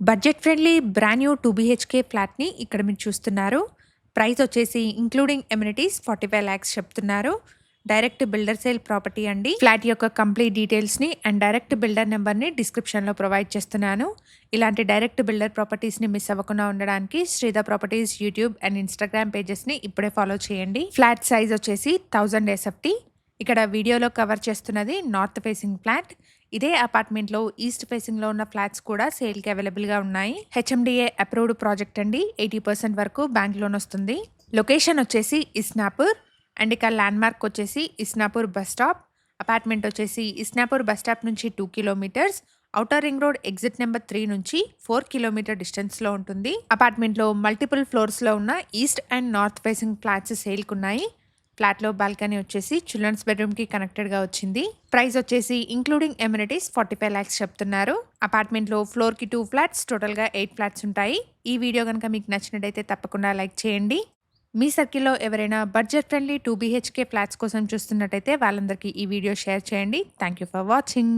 Budget friendly brand new 2 BHK ఫ్లాట్‌ని ఇక్కడ మీరు చూస్తున్నారు. ప్రైస్ వచ్చేసి ఇంక్లూడింగ్ ఎమ్యూనిటీస్ 45 లాక్స్ చెప్తున్నారు. డైరెక్ట్ బిల్డర్ సేల్ ప్రాపర్టీ అండి. ఫ్లాట్ యొక్క కంప్లీట్ డీటెయిల్స్‌ని అండ్ డైరెక్ట్ బిల్డర్ నెంబర్‌ని డిస్క్రిప్షన్‌లో ప్రొవైడ్ చేస్తున్నాను. ఇలాంటి డైరెక్ట్ బిల్డర్ ప్రాపర్టీస్‌ని మిస్ అవ్వకుండా ఉండడానికి Sridhar properties YouTube and Instagram పేజెస్‌ని ఇప్పుడే ఫాలో చేయండి. ఫ్లాట్ సైజ్ వచ్చేసి 1000 ఎస్ఎఫ్టీ. ఇక్కడ వీడియోలో కవర్ చేస్తున్నది నార్త్ ఫేసింగ్ ఫ్లాట్. ఇదే అపార్ట్మెంట్లో ఈస్ట్ ఫేసింగ్లో ఉన్న ఫ్లాట్స్ కూడా సేల్కి అవైలబుల్గా ఉన్నాయి. హెచ్ఎండిఏ అప్రూవ్డ్ ప్రాజెక్ట్ అండి. 80% వరకు బ్యాంక్ లోన్ వస్తుంది. లొకేషన్ వచ్చేసి ఇస్నాపూర్ అండ్ ఇక ల్యాండ్ మార్క్ వచ్చేసి ఇస్నాపూర్ బస్ స్టాప్. అపార్ట్మెంట్ వచ్చేసి ఇస్నాపూర్ బస్ స్టాప్ నుంచి 2 kilometres, outer ring road exit number 3 నుంచి 4 కిలోమీటర్ డిస్టెన్స్లో ఉంటుంది. అపార్ట్మెంట్లో మల్టిపుల్ ఫ్లోర్స్లో ఉన్న east and north facing flats సేల్కి ఉన్నాయి. ఫ్లాట్లో బాల్కనీ వచ్చేసి చిల్డ్రన్స్ బెడ్రూమ్కి కనెక్టెడ్గా వచ్చింది. ప్రైస్ వచ్చేసి ఇంక్లూడింగ్ ఎమ్యూనిటీస్ 45 లాక్స్ చెప్తున్నారు. అపార్ట్మెంట్లో ఫ్లోర్కి 2 ఫ్లాట్స్, టోటల్గా 8 ఫ్లాట్స్ ఉంటాయి. ఈ వీడియో కనుక మీకు నచ్చినట్టయితే తప్పకుండా లైక్ చేయండి. మీ సర్కిల్లో ఎవరైనా బడ్జెట్ ఫ్రెండ్లీ 2 బీహెచ్కే ఫ్లాట్స్ కోసం చూస్తున్నట్టయితే వాళ్ళందరికీ ఈ వీడియో షేర్ చేయండి. Thank you for watching.